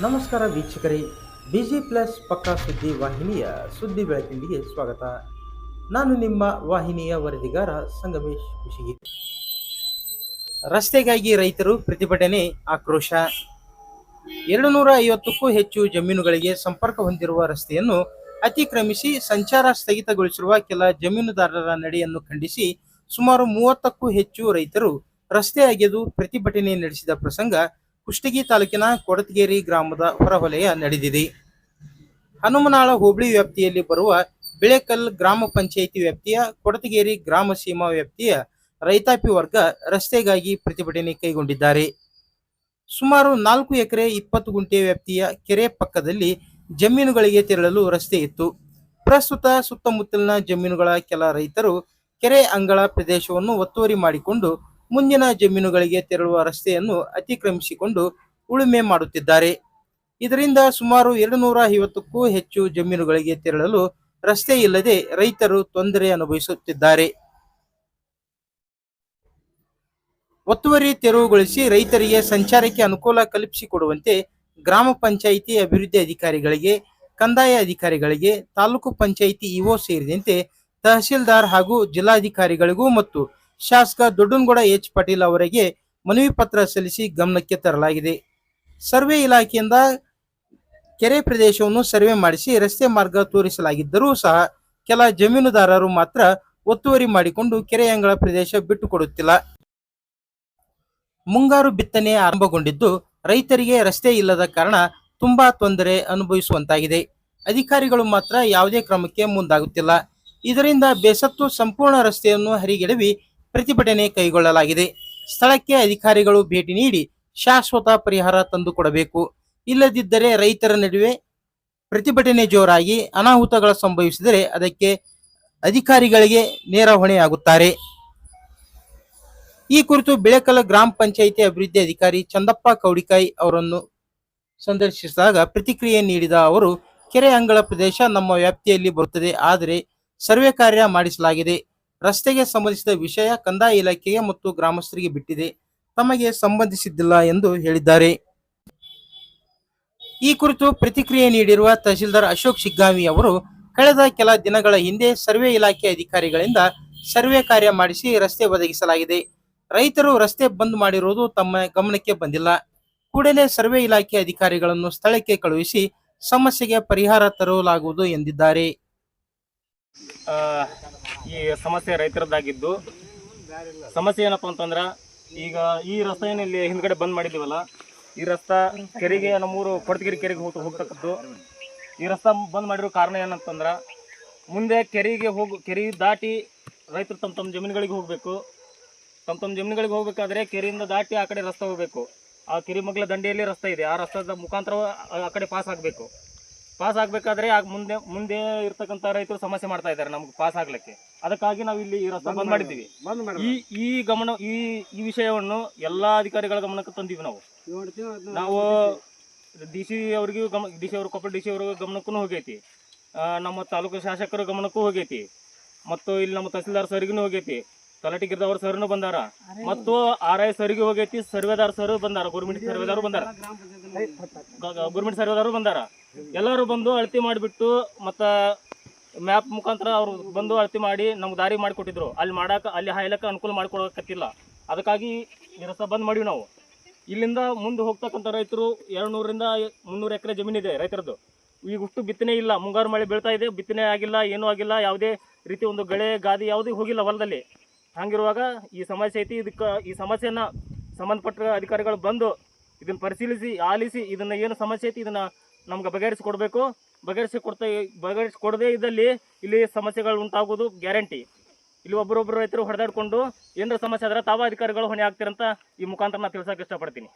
ನಮಸ್ಕಾರ ವೀಕ್ಷಕರೇ, busy plus ಪಕ್ಕಾ ಸುದ್ದಿ ವಾಹಿನಿಯ ಸುದ್ದಿ ಬೆಳಕಿಂಡಿಗೆ ಸ್ವಾಗತ. ನಾನು ನಿಮ್ಮ ವಾಹಿನಿಯ ವರದಿಗಾರ ಸಂಗಮೇಶ್ ಕುಶಿಗಿ. ರಸ್ತೆಗಾಗಿ ರೈತರು ಪ್ರತಿಭಟನೆ, ಆಕ್ರೋಶ. 250ಕ್ಕೂ ಹೆಚ್ಚು ಜಮೀನುಗಳಿಗೆ ಸಂಪರ್ಕ ಹೊಂದಿರುವ ರಸ್ತೆಯನ್ನು ಅತಿಕ್ರಮಿಸಿ ಸಂಚಾರ ಸ್ಥಗಿತಗೊಳಿಸಿರುವ ಕೆಲ ಜಮೀನುದಾರರ ನಡೆಯನ್ನು ಖಂಡಿಸಿ ಸುಮಾರು 30ಕ್ಕೂ ಹೆಚ್ಚು ರೈತರು ರಸ್ತೆ ಅಗೆದು ಪ್ರತಿಭಟನೆ ನಡೆಸಿದ ಪ್ರಸಂಗ ಕುಷ್ಟಗಿ ತಾಲೂಕಿನ ಕೊಡತಗೇರಿ ಗ್ರಾಮದ ಹೊರವಲಯ ನಡೆದಿದೆ. ಹನುಮನಾಳ ಹೋಬಳಿ ವ್ಯಾಪ್ತಿಯಲ್ಲಿ ಬರುವ ಬಿಳೆಕಲ್ ಗ್ರಾಮ ಪಂಚಾಯಿತಿ ವ್ಯಾಪ್ತಿಯ ಕೊಡತಗೇರಿ ಗ್ರಾಮ ಸೀಮಾ ವ್ಯಾಪ್ತಿಯ ರೈತಾಪಿ ವರ್ಗ ರಸ್ತೆಗಾಗಿ ಪ್ರತಿಭಟನೆ ಕೈಗೊಂಡಿದ್ದಾರೆ. ಸುಮಾರು 4 ಎಕರೆ 20 ಗುಂಟೆ ವ್ಯಾಪ್ತಿಯ ಕೆರೆ ಪಕ್ಕದಲ್ಲಿ ಜಮೀನುಗಳಿಗೆ ತೆರಳಲು ರಸ್ತೆ ಇತ್ತು. ಪ್ರಸ್ತುತ ಸುತ್ತಮುತ್ತಲಿನ ಜಮೀನುಗಳ ಕೆಲ ರೈತರು ಕೆರೆ ಅಂಗಳ ಪ್ರದೇಶವನ್ನು ಒತ್ತುವರಿ ಮಾಡಿಕೊಂಡು ಮುಂದಿನ ಜಮೀನುಗಳಿಗೆ ತೆರಳುವ ರಸ್ತೆಯನ್ನು ಅತಿಕ್ರಮಿಸಿಕೊಂಡು ಉಳುಮೆ ಮಾಡುತ್ತಿದ್ದಾರೆ. ಇದರಿಂದ ಸುಮಾರು 250ಕ್ಕೂ ಹೆಚ್ಚು ಜಮೀನುಗಳಿಗೆ ತೆರಳಲು ರಸ್ತೆ ಇಲ್ಲದೆ ರೈತರು ತೊಂದರೆ ಅನುಭವಿಸುತ್ತಿದ್ದಾರೆ. ಒತ್ತುವರಿ ತೆರವುಗೊಳಿಸಿ ರೈತರಿಗೆ ಸಂಚಾರಕ್ಕೆ ಅನುಕೂಲ ಕಲ್ಪಿಸಿಕೊಡುವಂತೆ ಗ್ರಾಮ ಪಂಚಾಯಿತಿ ಅಭಿವೃದ್ಧಿ ಅಧಿಕಾರಿಗಳಿಗೆ, ಕಂದಾಯ ಅಧಿಕಾರಿಗಳಿಗೆ, ತಾಲೂಕು ಪಂಚಾಯಿತಿ ಇಒ ಸೇರಿದಂತೆ ತಹಸೀಲ್ದಾರ್ ಹಾಗೂ ಜಿಲ್ಲಾಧಿಕಾರಿಗಳಿಗೂ ಮತ್ತು ಶಾಸಕ ದೊಡ್ಡನಗೌಡ ಎಚ್ ಪಾಟೀಲ್ ಅವರಿಗೆ ಮನವಿ ಪತ್ರ ಸಲ್ಲಿಸಿ ಗಮನಕ್ಕೆ ತರಲಾಗಿದೆ. ಸರ್ವೆ ಇಲಾಖೆಯಿಂದ ಕೆರೆ ಪ್ರದೇಶವನ್ನು ಸರ್ವೆ ಮಾಡಿಸಿ ರಸ್ತೆ ಮಾರ್ಗ ತೋರಿಸಲಾಗಿದ್ದರೂ ಸಹ ಕೆಲ ಜಮೀನುದಾರರು ಮಾತ್ರ ಒತ್ತುವರಿ ಮಾಡಿಕೊಂಡು ಕೆರೆ ಅಂಗಳ ಪ್ರದೇಶ ಬಿಟ್ಟುಕೊಡುತ್ತಿಲ್ಲ. ಮುಂಗಾರು ಬಿತ್ತನೆ ಆರಂಭಗೊಂಡಿದ್ದು ರೈತರಿಗೆ ರಸ್ತೆ ಇಲ್ಲದ ಕಾರಣ ತುಂಬಾ ತೊಂದರೆ ಅನುಭವಿಸುವಂತಾಗಿದೆ. ಅಧಿಕಾರಿಗಳು ಮಾತ್ರ ಯಾವುದೇ ಕ್ರಮಕ್ಕೆ ಮುಂದಾಗುತ್ತಿಲ್ಲ. ಇದರಿಂದ ಬೇಸತ್ತು ಸಂಪೂರ್ಣ ರಸ್ತೆಯನ್ನು ಹರಿಗೆಡವಿ ಪ್ರತಿಭಟನೆ ಕೈಗೊಳ್ಳಲಾಗಿದೆ. ಸ್ಥಳಕ್ಕೆ ಅಧಿಕಾರಿಗಳು ಭೇಟಿ ನೀಡಿ ಶಾಶ್ವತ ಪರಿಹಾರ ತಂದುಕೊಡಬೇಕು. ಇಲ್ಲದಿದ್ದರೆ ರೈತರ ನಡುವೆ ಪ್ರತಿಭಟನೆ ಜೋರಾಗಿ ಅನಾಹುತಗಳು ಸಂಭವಿಸಿದರೆ ಅದಕ್ಕೆ ಅಧಿಕಾರಿಗಳಿಗೆ ನೇರ ಹೊಣೆಯಾಗುತ್ತಾರೆ. ಈ ಕುರಿತು ಬಿಳೆಕಲ್ ಗ್ರಾಮ ಪಂಚಾಯಿತಿ ಅಭಿವೃದ್ಧಿ ಅಧಿಕಾರಿ ಚಂದಪ್ಪ ಕೌಡಿಕಾಯಿ ಅವರನ್ನು ಸಂದರ್ಶಿಸಿದಾಗ ಪ್ರತಿಕ್ರಿಯೆ ನೀಡಿದ ಅವರು, ಕೆರೆ ಅಂಗಳ ಪ್ರದೇಶ ನಮ್ಮ ವ್ಯಾಪ್ತಿಯಲ್ಲಿ ಬರುತ್ತದೆ. ಆದರೆ ಸರ್ವೆ ಕಾರ್ಯ ಮಾಡಿಸಲಾಗಿದೆ. ರಸ್ತೆಗೆ ಸಂಬಂಧಿಸಿದ ವಿಷಯ ಕಂದಾಯ ಇಲಾಖೆಗೆ ಮತ್ತು ಗ್ರಾಮಸ್ಥರಿಗೆ ಬಿಟ್ಟಿದೆ, ತಮಗೆ ಸಂಬಂಧಿಸಿದ್ದಿಲ್ಲ ಎಂದು ಹೇಳಿದ್ದಾರೆ. ಈ ಕುರಿತು ಪ್ರತಿಕ್ರಿಯೆ ನೀಡಿರುವ ತಹಸೀಲ್ದಾರ್ ಅಶೋಕ್ ಶಿಗ್ಗಾವಿ ಅವರು, ಕಳೆದ ಕೆಲ ದಿನಗಳ ಹಿಂದೆ ಸರ್ವೆ ಇಲಾಖೆ ಅಧಿಕಾರಿಗಳಿಂದ ಸರ್ವೆ ಕಾರ್ಯ ಮಾಡಿಸಿ ರಸ್ತೆ ಒದಗಿಸಲಾಗಿದೆ. ರೈತರು ರಸ್ತೆ ಬಂದ್ ಮಾಡಿರುವುದು ತಮ್ಮ ಗಮನಕ್ಕೆ ಬಂದಿಲ್ಲ. ಕೂಡಲೇ ಸರ್ವೆ ಇಲಾಖೆ ಅಧಿಕಾರಿಗಳನ್ನು ಸ್ಥಳಕ್ಕೆ ಕಳುಹಿಸಿ ಸಮಸ್ಯೆಗೆ ಪರಿಹಾರ ತರಲಾಗುವುದು ಎಂದಿದ್ದಾರೆ. ಈ ಸಮಸ್ಯೆ ರೈತರದ್ದಾಗಿದ್ದು, ಸಮಸ್ಯೆ ಏನಪ್ಪ ಅಂತಂದ್ರೆ, ಈಗ ಈ ರಸ್ತೆ ಇಲ್ಲಿ ಹಿಂದ್ಗಡೆ ಬಂದ್ ಮಾಡಿದ್ದೀವಲ್ಲ, ಈ ರಸ್ತೆ ಕೆರೆಗೆ ನಮ್ಮೂರು ಕೊಡತಗಿರಿ ಕೆರೆಗೆ ಹೋಗ್ತಕ್ಕದ್ದು. ಈ ರಸ್ತೆ ಬಂದ್ ಮಾಡಿರೋ ಕಾರಣ ಏನಂತಂದ್ರೆ, ಮುಂದೆ ಕೆರೆ ದಾಟಿ ರೈತರು ತಮ್ಮ ಜಮೀನುಗಳಿಗೆ ಹೋಗಬೇಕು. ತಮ್ಮ ಜಮೀನುಗಳಿಗೆ ಹೋಗ್ಬೇಕಾದ್ರೆ ಕೆರೆಯಿಂದ ದಾಟಿ ಆ ಕಡೆ ರಸ್ತೆ ಹೋಗಬೇಕು. ಆ ಕೆರೆ ಮಗ್ಲ ದಂಡೆಯಲ್ಲಿ ರಸ್ತೆ ಇದೆ, ಆ ರಸ್ತೆದ ಮುಖಾಂತರ ಆ ಕಡೆ ಪಾಸ್ ಆಗಬೇಕು. ಪಾಸ್ ಆಗಬೇಕಾದ್ರೆ ಮುಂದೆ ಇರ್ತಕ್ಕಂಥ ರೈತರು ಸಮಸ್ಯೆ ಮಾಡ್ತಾ ಇದ್ದಾರೆ ನಮ್ಗೆ ಪಾಸ್ ಆಗ್ಲಿಕ್ಕೆ. ಅದಕ್ಕಾಗಿ ನಾವು ಇಲ್ಲಿ ಈ ರಸ್ತೆ ಬಂದ್ ಮಾಡಿದ್ದೀವಿ. ಈ ವಿಷಯವನ್ನು ಎಲ್ಲಾ ಅಧಿಕಾರಿಗಳ ಗಮನಕ್ಕೆ ತಂದೀವಿ. ನಾವು ಡಿ ಸಿ ಅವ್ರಿಗೂ ಕೊಪ್ಪಳ ಡಿ ಸಿ ಅವ್ರ ಗಮನಕ್ಕೂ ಹೋಗೈತಿ, ನಮ್ಮ ತಾಲೂಕು ಶಾಸಕರ ಗಮನಕ್ಕೂ ಹೋಗೈತಿ, ಮತ್ತು ಇಲ್ಲಿ ನಮ್ಮ ತಹಸೀಲ್ದಾರ್ ಸರ್ಗೂ ಹೋಗೈತಿ, ತಲಾಟಿ ಗಿರ್ದವ್ರ ಸರ್ನು ಬಂದಾರ, ಮತ್ತು RI ಸರ್ಗೆ ಹೋಗೈತಿ, ಸರ್ವೇದಾರ್ ಸರ್ ಬಂದಾರ, ಗೌರ್ಮೆಂಟ್ ಸರ್ವೇದಾರು ಬಂದಾರ. ಎಲ್ಲರೂ ಬಂದು ಅಳತೆ ಮಾಡಿಬಿಟ್ಟು ಮತ್ತು ಮ್ಯಾಪ್ ಮುಖಾಂತರ ಅವರು ಬಂದು ಅಳತೆ ಮಾಡಿ ನಮ್ಗೆ ದಾರಿ ಮಾಡಿಕೊಟ್ಟಿದ್ರು. ಅಲ್ಲಿ ಹಾಯ್ಲಕ್ಕೆ ಅನುಕೂಲ ಮಾಡಿಕೊಡಕತ್ತಿಲ್ಲ. ಅದಕ್ಕಾಗಿ ಈ ರಸ್ತೆ ಬಂದ್ ಮಾಡಿವಿ ನಾವು. ಇಲ್ಲಿಂದ ಮುಂದೆ ಹೋಗ್ತಕ್ಕಂಥ ರೈತರು 200ರಿಂದ 300 ಎಕರೆ ಜಮೀನಿದೆ ರೈತರದ್ದು. ಈಗ ಉಷ್ಟು ಬಿತ್ತನೆ ಇಲ್ಲ, ಮುಂಗಾರು ಮಳೆ ಬೀಳ್ತಾ ಇದೆ, ಬಿತ್ತನೆ ಆಗಿಲ್ಲ, ಏನೂ ಆಗಿಲ್ಲ, ಯಾವುದೇ ರೀತಿ ಒಂದು ಗಳೆ ಗಾದಿ ಯಾವುದೇ ಹೋಗಿಲ್ಲ ಹೊಲದಲ್ಲಿ. ಹಂಗಿರುವಾಗ ಈ ಸಮಸ್ಯೆ ಐತಿ. ಈ ಸಮಸ್ಯೆನ ಸಂಬಂಧಪಟ್ಟ ಅಧಿಕಾರಿಗಳು ಬಂದು ಇದನ್ನು ಪರಿಶೀಲಿಸಿ ಆಲಿಸಿ ಇದನ್ನು ಏನು ಸಮಸ್ಯೆ ಐತಿ ಇದನ್ನು ನಮ್ಗೆ ಬಗೆಹರಿಸಿಕೊಡ್ಬೇಕು. ಬಗೆಹರಿಸಿಕೊಡದೇ ಇದ್ದಲ್ಲಿ ಇಲ್ಲಿ ಸಮಸ್ಯೆಗಳು ಉಂಟಾಗೋದು ಗ್ಯಾರಂಟಿ. ಇಲ್ಲಿ ಒಬ್ಬರೊಬ್ಬರು ರೈತರು ಹೊಡೆದಾಡ್ಕೊಂಡು ಏನಾರ ಸಮಸ್ಯೆ ಆದ್ರೆ ತಾವ ಅಧಿಕಾರಿಗಳು ಹೊಣೆ ಆಗ್ತಿರಂತ ಈ ಮುಖಾಂತರ ನಾನು ತಿಳ್ಸೋಕೆ ಇಷ್ಟಪಡ್ತೀನಿ.